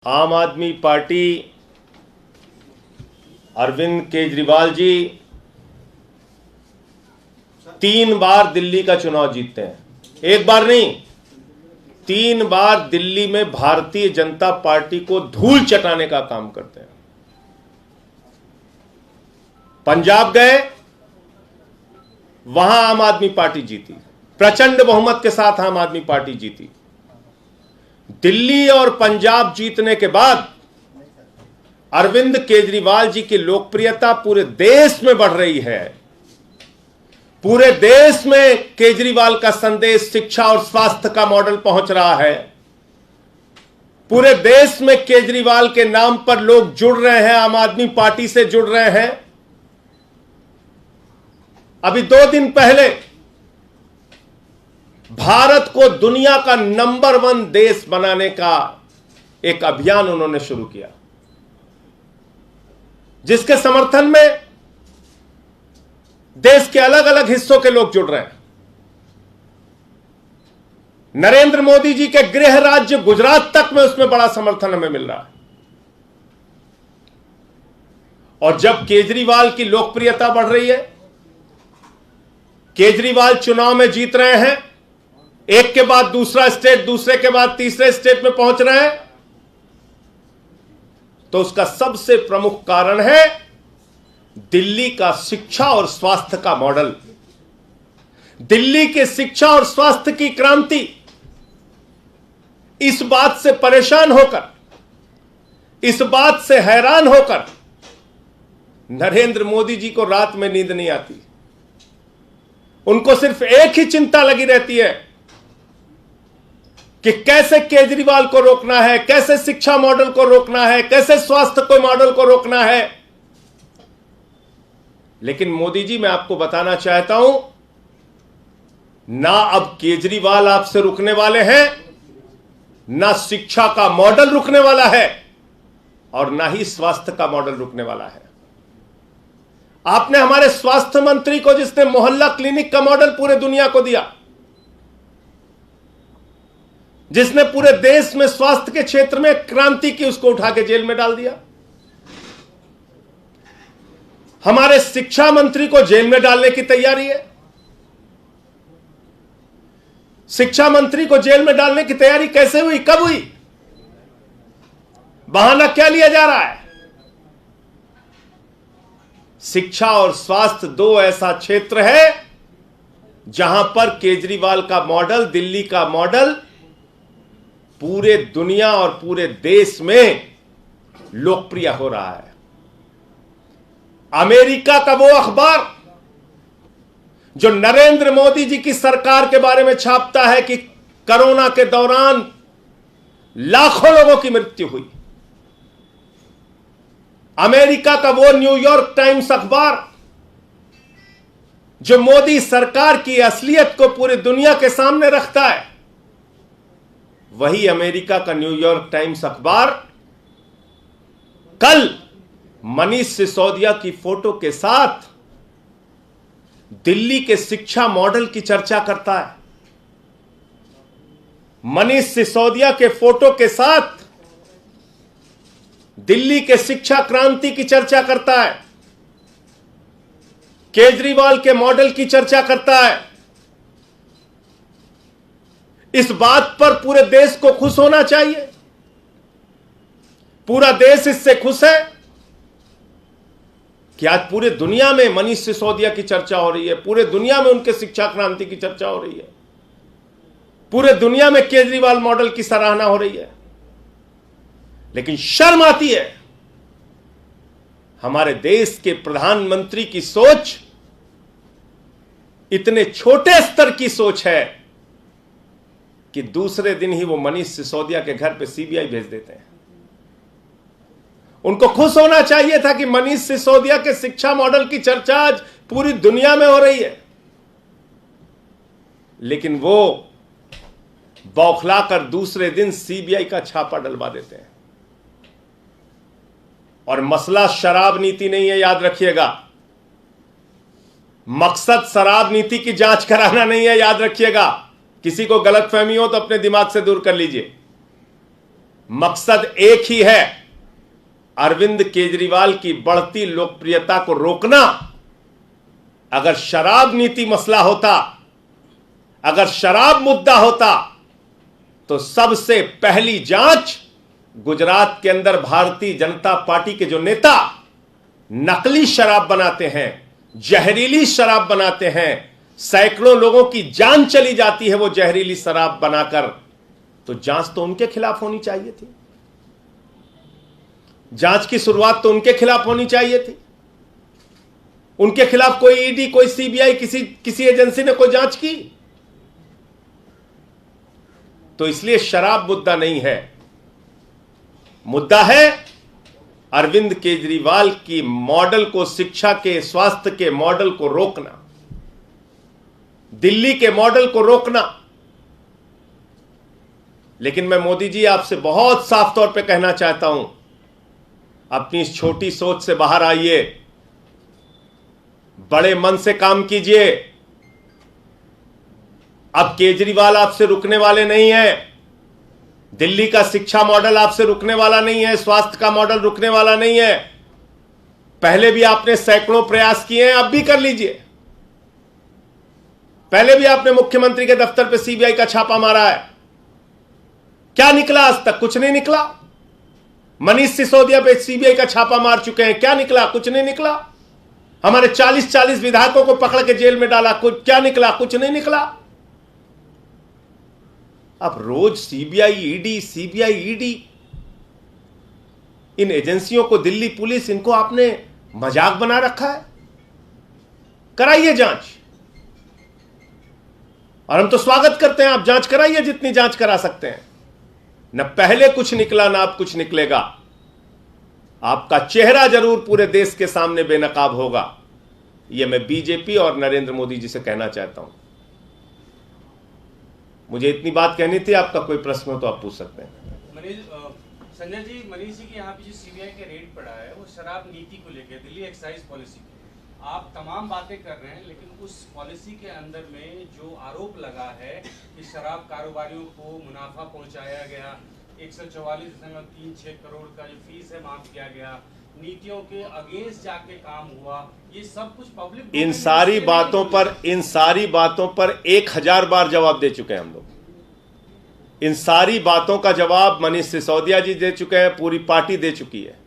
आम आदमी पार्टी अरविंद केजरीवाल जी 3 बार दिल्ली का चुनाव जीतते हैं। एक बार नहीं, 3 बार दिल्ली में भारतीय जनता पार्टी को धूल चटाने का काम करते हैं। पंजाब गए, वहां आम आदमी पार्टी जीती, प्रचंड बहुमत के साथ आम आदमी पार्टी जीती। दिल्ली और पंजाब जीतने के बाद अरविंद केजरीवाल जी की लोकप्रियता पूरे देश में बढ़ रही है। पूरे देश में केजरीवाल का संदेश शिक्षा और स्वास्थ्य का मॉडल पहुंच रहा है। पूरे देश में केजरीवाल के नाम पर लोग जुड़ रहे हैं, आम आदमी पार्टी से जुड़ रहे हैं। अभी 2 दिन पहले भारत को दुनिया का नंबर 1 देश बनाने का एक अभियान उन्होंने शुरू किया, जिसके समर्थन में देश के अलग अलग हिस्सों के लोग जुड़ रहे हैं। नरेंद्र मोदी जी के गृह राज्य गुजरात तक में उसमें बड़ा समर्थन हमें मिल रहा है। और जब केजरीवाल की लोकप्रियता बढ़ रही है, केजरीवाल चुनाव में जीत रहे हैं, एक के बाद दूसरा स्टेट, दूसरे के बाद तीसरे स्टेट में पहुंच रहे हैं, तो उसका सबसे प्रमुख कारण है दिल्ली का शिक्षा और स्वास्थ्य का मॉडल। दिल्ली के शिक्षा और स्वास्थ्य की क्रांति। इस बात से परेशान होकर, इस बात से हैरान होकर नरेंद्र मोदी जी को रात में नींद नहीं आती। उनको सिर्फ एक ही चिंता लगी रहती है कि कैसे केजरीवाल को रोकना है, कैसे शिक्षा मॉडल को रोकना है, कैसे स्वास्थ्य को मॉडल को रोकना है। लेकिन मोदी जी, मैं आपको बताना चाहता हूं, ना अब केजरीवाल आपसे रुकने वाले हैं, ना शिक्षा का मॉडल रुकने वाला है, और ना ही स्वास्थ्य का मॉडल रुकने वाला है। आपने हमारे स्वास्थ्य मंत्री को, जिसने मोहल्ला क्लिनिक का मॉडल पूरे दुनिया को दिया, जिसने पूरे देश में स्वास्थ्य के क्षेत्र में क्रांति की, उसको उठा के जेल में डाल दिया। हमारे शिक्षा मंत्री को जेल में डालने की तैयारी है। शिक्षा मंत्री को जेल में डालने की तैयारी कैसे हुई, कब हुई? बहाना क्या लिया जा रहा है? शिक्षा और स्वास्थ्य 2 ऐसा क्षेत्र है जहां पर केजरीवाल का मॉडल, दिल्ली का मॉडल पूरे दुनिया और पूरे देश में लोकप्रिय हो रहा है। अमेरिका का वो अखबार जो नरेंद्र मोदी जी की सरकार के बारे में छापता है कि कोरोना के दौरान लाखों लोगों की मृत्यु हुई, अमेरिका का वो न्यूयॉर्क टाइम्स अखबार जो मोदी सरकार की असलियत को पूरी दुनिया के सामने रखता है, वही अमेरिका का न्यूयॉर्क टाइम्स अखबार कल मनीष सिसोदिया की फोटो के साथ दिल्ली के शिक्षा मॉडल की चर्चा करता है। मनीष सिसोदिया के फोटो के साथ दिल्ली के शिक्षा क्रांति की चर्चा करता है, केजरीवाल के मॉडल की चर्चा करता है। इस बात पर पूरे देश को खुश होना चाहिए। पूरा देश इससे खुश है कि आज पूरे दुनिया में मनीष सिसोदिया की चर्चा हो रही है, पूरे दुनिया में उनके शिक्षा क्रांति की चर्चा हो रही है, पूरे दुनिया में केजरीवाल मॉडल की सराहना हो रही है। लेकिन शर्म आती है, हमारे देश के प्रधानमंत्री की सोच इतने छोटे स्तर की सोच है कि दूसरे दिन ही वो मनीष सिसोदिया के घर पे सीबीआई भेज देते हैं। उनको खुश होना चाहिए था कि मनीष सिसोदिया के शिक्षा मॉडल की चर्चा आज पूरी दुनिया में हो रही है, लेकिन वो बौखलाकर दूसरे दिन सीबीआई का छापा डलवा देते हैं। और मसला शराब नीति नहीं है, याद रखिएगा। मकसद शराब नीति की जांच कराना नहीं है, याद रखिएगा। किसी को गलतफहमी हो तो अपने दिमाग से दूर कर लीजिए। मकसद एक ही है, अरविंद केजरीवाल की बढ़ती लोकप्रियता को रोकना। अगर शराब नीति मसला होता, अगर शराब मुद्दा होता, तो सबसे पहली जांच गुजरात के अंदर भारतीय जनता पार्टी के जो नेता नकली शराब बनाते हैं, जहरीली शराब बनाते हैं, सैकड़ों लोगों की जान चली जाती है वो जहरीली शराब बनाकर, तो जांच तो उनके खिलाफ होनी चाहिए थी। जांच की शुरुआत तो उनके खिलाफ होनी चाहिए थी। उनके खिलाफ कोई ईडी, कोई सीबीआई, किसी एजेंसी ने कोई जांच की? तो इसलिए शराब मुद्दा नहीं है, मुद्दा है अरविंद केजरीवाल की मॉडल को, शिक्षा के, स्वास्थ्य के मॉडल को रोकना, दिल्ली के मॉडल को रोकना। लेकिन मैं मोदी जी आपसे बहुत साफ तौर पे कहना चाहता हूं, अपनी इस छोटी सोच से बाहर आइए, बड़े मन से काम कीजिए। अब केजरीवाल आपसे रुकने वाले नहीं है, दिल्ली का शिक्षा मॉडल आपसे रुकने वाला नहीं है, स्वास्थ्य का मॉडल रुकने वाला नहीं है। पहले भी आपने सैकड़ों प्रयास किए हैं, अब भी कर लीजिए। पहले भी आपने मुख्यमंत्री के दफ्तर पे सीबीआई का छापा मारा है, क्या निकला? आज तक कुछ नहीं निकला। मनीष सिसोदिया पे सीबीआई का छापा मार चुके हैं, क्या निकला? कुछ नहीं निकला। हमारे 40 विधायकों को पकड़ के जेल में डाला, कुछ क्या निकला? कुछ नहीं निकला। अब रोज सीबीआई ईडी, इन एजेंसियों को, दिल्ली पुलिस, इनको आपने मजाक बना रखा है। कराइए जांच, और हम तो स्वागत करते हैं, आप जांच कराइए जितनी जांच करा सकते हैं। न पहले कुछ निकला, ना अब कुछ निकलेगा। आपका चेहरा जरूर पूरे देश के सामने बेनकाब होगा, यह मैं बीजेपी और नरेंद्र मोदी जी से कहना चाहता हूं। मुझे इतनी बात कहनी थी, आपका कोई प्रश्न हो तो आप पूछ सकते हैं। संजय जी, मनीष जी के यहाँ पे जो सीबीआई का रेड पड़ा है वो शराब नीति को लेकर, दिल्ली एक्साइज पॉलिसी, आप तमाम बातें कर रहे हैं, लेकिन उस पॉलिसी के अंदर में जो आरोप लगा है कि शराब कारोबारियों को मुनाफा पहुंचाया गया, 144.36 करोड़ का जो फीस है माफ किया गया, नीतियों के अगेंस्ट जाके काम हुआ, ये सब कुछ पब्लिक, इन सारी बातों पर 1000 बार जवाब दे चुके हैं हम लोग। इन सारी बातों का जवाब मनीष सिसोदिया जी दे चुके हैं, पूरी पार्टी दे चुकी है।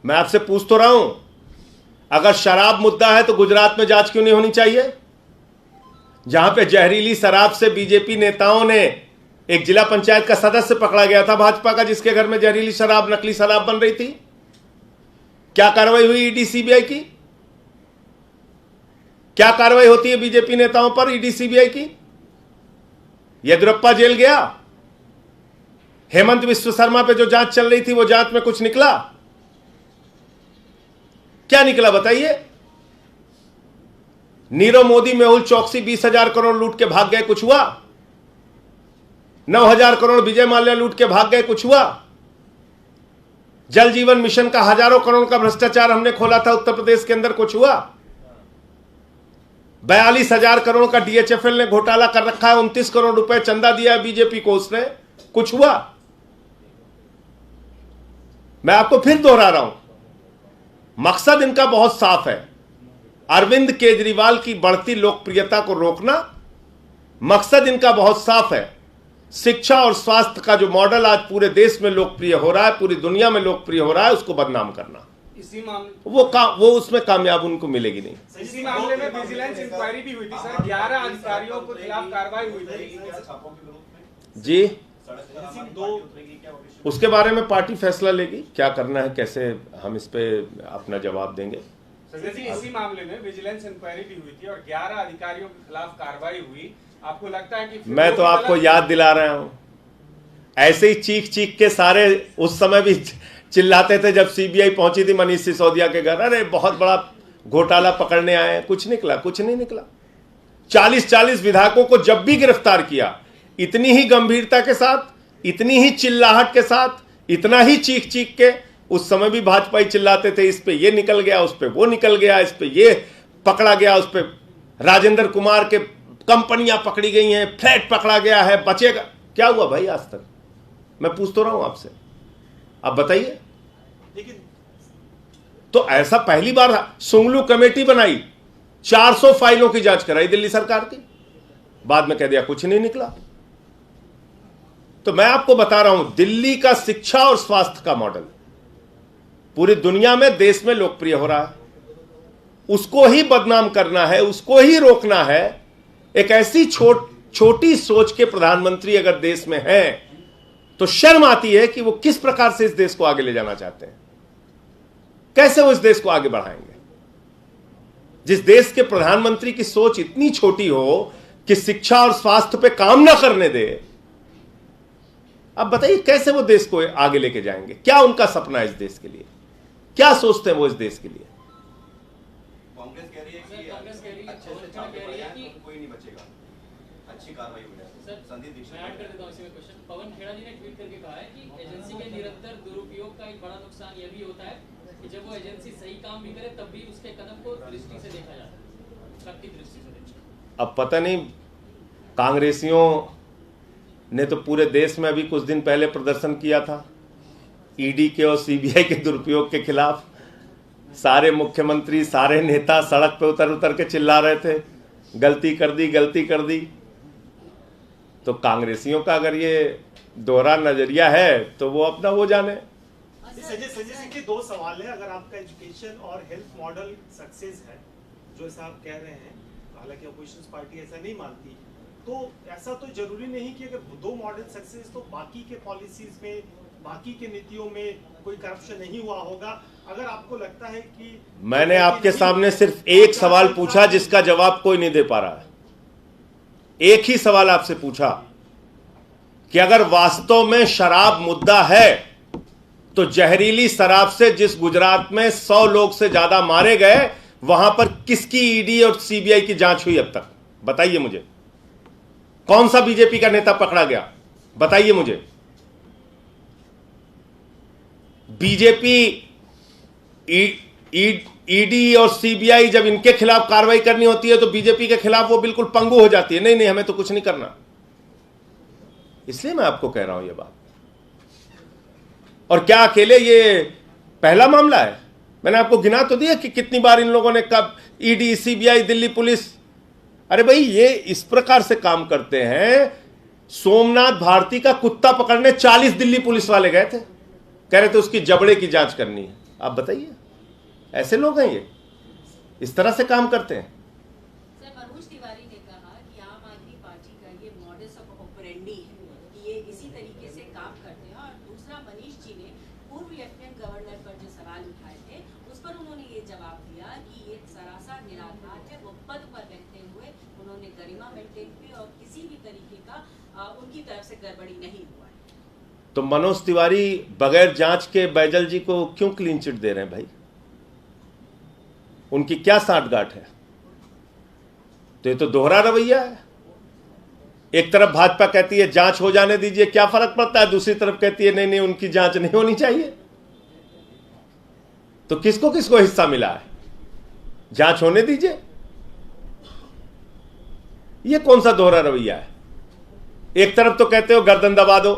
मैं आपसे पूछ तो रहा हूं, अगर शराब मुद्दा है तो गुजरात में जांच क्यों नहीं होनी चाहिए? जहां पे जहरीली शराब से बीजेपी नेताओं ने, एक जिला पंचायत का सदस्य पकड़ा गया था भाजपा का, जिसके घर में जहरीली शराब, नकली शराब बन रही थी। क्या कार्रवाई हुई ईडी सीबीआई की? क्या कार्रवाई होती है बीजेपी नेताओं पर ईडी सीबीआई की? येदियुरप्पा जेल गया, हेमंत विश्व शर्मा पे जो जांच चल रही थी वो जांच में कुछ निकला? क्या निकला बताइए? नीरव मोदी, मेहुल चौकसी 20,000 करोड़ लूट के भाग गए, कुछ हुआ? 9,000 करोड़ विजय माल्या लूट के भाग गए, कुछ हुआ? जल जीवन मिशन का हजारों करोड़ का भ्रष्टाचार हमने खोला था उत्तर प्रदेश के अंदर, कुछ हुआ? 42,000 करोड़ का डीएचएफएल ने घोटाला कर रखा है, 29 करोड़ रुपए चंदा दिया है बीजेपी को उसने, कुछ हुआ? मैं आपको फिर दोहरा रहा हूं, मकसद इनका बहुत साफ है, अरविंद केजरीवाल की बढ़ती लोकप्रियता को रोकना। मकसद इनका बहुत साफ है, शिक्षा और स्वास्थ्य का जो मॉडल आज पूरे देश में लोकप्रिय हो रहा है, पूरी दुनिया में लोकप्रिय हो रहा है, उसको बदनाम करना। इसी मामले वो उसमें कामयाब उनको मिलेगी नहीं। इसी मामले में विजिलेंस इंक्वायरी भी हुई थी सर, 11 अधिकारियों के खिलाफ कार्रवाई हुई थी जी। उसके बारे में पार्टी फैसला लेगी, क्या करना है, कैसे हम इस पे अपना जवाब देंगे। संजय जी, इसी मामले में विजिलेंस इंक्वायरी भी हुई थी और 11 अधिकारियों के खिलाफ कार्रवाई हुई, आपको लगता है कि मैं तो आपको याद दिला रहा हूं, ऐसे ही चीख चीख के सारे उस समय भी चिल्लाते थे जब सीबीआई पहुंची थी मनीष सिसोदिया के घर, अरे बहुत बड़ा घोटाला पकड़ने आए हैं, कुछ निकला? कुछ नहीं निकला। 40 विधायकों को जब भी गिरफ्तार किया, इतनी ही गंभीरता के साथ, इतनी ही चिल्लाहट के साथ, इतना ही चीख चीख के, उस समय भी भाजपा ही चिल्लाते थे, इस पे ये निकल गया, उस पे वो निकल गया, इस पे ये पकड़ा गया, उस पे राजेंद्र कुमार के कंपनियां पकड़ी गई हैं, फ्लैट पकड़ा गया है, बचेगा क्या? हुआ भाई आज तक? मैं पूछ तो रहा हूं आपसे, आप बताइए। लेकिन तो ऐसा पहली बार सुंगलू कमेटी बनाई, 400 फाइलों की जांच कराई दिल्ली सरकार की, बाद में कह दिया कुछ नहीं निकला। तो मैं आपको बता रहा हूं, दिल्ली का शिक्षा और स्वास्थ्य का मॉडल पूरी दुनिया में, देश में लोकप्रिय हो रहा है। उसको ही बदनाम करना है, उसको ही रोकना है। एक ऐसी छोटी सोच के प्रधानमंत्री अगर देश में हैं, तो शर्म आती है कि वो किस प्रकार से इस देश को आगे ले जाना चाहते हैं, कैसे वो इस देश को आगे बढ़ाएंगे। जिस देश के प्रधानमंत्री की सोच इतनी छोटी हो कि शिक्षा और स्वास्थ्य पे काम ना करने दे, अब बताइए कैसे वो देश को आगे लेके जाएंगे। क्या उनका सपना है इस देश के लिए, क्या सोचते हैं वो इस देश के लिए। कांग्रेस कह रही है कि अच्छे से छाप के पड़े हैं तो कोई नहीं बचेगा, अच्छी कार्रवाई हो जाए। संदीप दीक्षित मैं ऐड कर देता हूं इसी में क्वेश्चन। पवन खेड़ा जी ने ट्वीट करके कहा है कि एजेंसी के निरंतर दुरुपयोग का एक बड़ा नुकसान यह भी होता है कि जब वो एजेंसी सही काम भी करे तब भी उसके कदम को दृष्टि से देखा जाता है, शक्ति दृष्टि से देखा। अब पता नहीं, कांग्रेसियों ने तो पूरे देश में अभी कुछ दिन पहले प्रदर्शन किया था ईडी के और सीबीआई के दुरुपयोग के खिलाफ। सारे मुख्यमंत्री, सारे नेता सड़क पे उतर के चिल्ला रहे थे, गलती कर दी, गलती कर दी। तो कांग्रेसियों का अगर ये दोहरा नजरिया है तो वो अपना वो जाने। संजय सिंह के दो सवाल है। अगर आपका एजुकेशन और हेल्थ मॉडल सक्सेस है, जो ऐसा आप कह रहे हैं, हालांकि अपोजिशन पार्टी ऐसा नहीं मानती, तो ऐसा तो जरूरी नहीं कि अगर दो मॉडल सक्सेस तो बाकी के पॉलिसीज में, बाकी के नीतियों में कोई करप्शन नहीं हुआ होगा। अगर आपको लगता है कि मैंने आपके सामने सिर्फ एक सवाल पूछा जिसका जवाब कोई नहीं दे पा रहा है। एक ही सवाल आपसे पूछा कि अगर वास्तव में शराब मुद्दा है तो जहरीली शराब से जिस गुजरात में 100 लोग से ज्यादा मारे गए, वहां पर किसकी ईडी और सीबीआई की जांच हुई अब तक? बताइए मुझे। कौन सा बीजेपी का नेता पकड़ा गया? बताइए मुझे। बीजेपी ईडी और सीबीआई जब इनके खिलाफ कार्रवाई करनी होती है तो बीजेपी के खिलाफ वो बिल्कुल पंगु हो जाती है, नहीं हमें तो कुछ नहीं करना। इसलिए मैं आपको कह रहा हूं ये बात। और क्या अकेले ये पहला मामला है? मैंने आपको गिना तो दिया कि कितनी बार इन लोगों ने कब ईडी, सीबीआई, दिल्ली पुलिस। अरे भाई, ये इस प्रकार से काम करते हैं। सोमनाथ भारती का कुत्ता पकड़ने 40 दिल्ली पुलिस वाले गए थे, कह रहे थे उसकी जबड़े की जांच करनी है। आप बताइए, ऐसे लोग हैं ये, इस तरह से काम करते हैं। सर, मनोज तिवारी ने कहा कि आम आदमी पार्टी का ये मॉडस ऑफ ऑपरेंडी है कि ये इसी तरीके से काम करते हैं। और दूसरा, मनीष जी ने पूर्व लेफ्टिनेंट गवर्नर पर जो सवाल उठाए थे उस पर उन्होंने ये जवाब दिया कि ये सरासर निराधार है। वो पद पर रहते हुए उन्होंने गरिमा मेंटेन की और किसी भी तरीके का उनकी तरफ से गड़बड़ी नहीं हुआ है। तो मनोज तिवारी बगैर जांच के बैजल जी को क्यों क्लीन चिट दे रहे हैं भाई? उनकी क्या साठगांठ है? तो ये तो दोहरा रवैया है। एक तरफ भाजपा कहती है जांच हो जाने दीजिए, क्या फर्क पड़ता है, दूसरी तरफ कहती है नहीं उनकी जांच नहीं होनी चाहिए। तो किसको किसको हिस्सा मिला है? जांच होने दीजिए। ये कौन सा दोहरा रवैया है? एक तरफ तो कहते हो गर्दन दबा दो,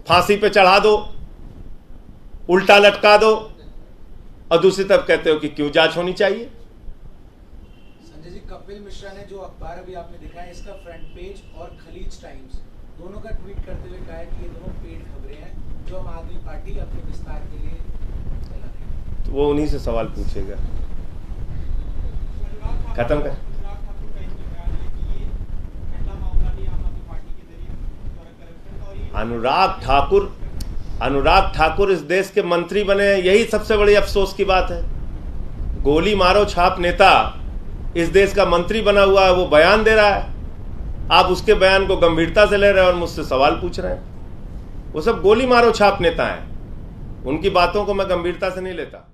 फांसी पे चढ़ा दो, उल्टा लटका दो, और दूसरी तरफ कहते हो कि क्यों जांच होनी चाहिए। संजय जी, कपिल मिश्रा ने जो अखबार अभी आपने दिखाया, इसका फ्रंट पेज और खलीज टाइम्स दोनों का ट्वीट करते हुए कहा है कि ये दोनों पेड खबरें हैं जो आम आदमी पार्टी अपने विस्तार के लिए फैला रही है। तो वो उन्हीं से सवाल पूछेगा। खत्म कर। अनुराग ठाकुर इस देश के मंत्री बने, यही सबसे बड़ी अफसोस की बात है। गोली मारो छाप नेता इस देश का मंत्री बना हुआ है, वो बयान दे रहा है। आप उसके बयान को गंभीरता से ले रहे हैं और मुझसे सवाल पूछ रहे हैं। वो सब गोली मारो छाप नेता हैं, उनकी बातों को मैं गंभीरता से नहीं लेता।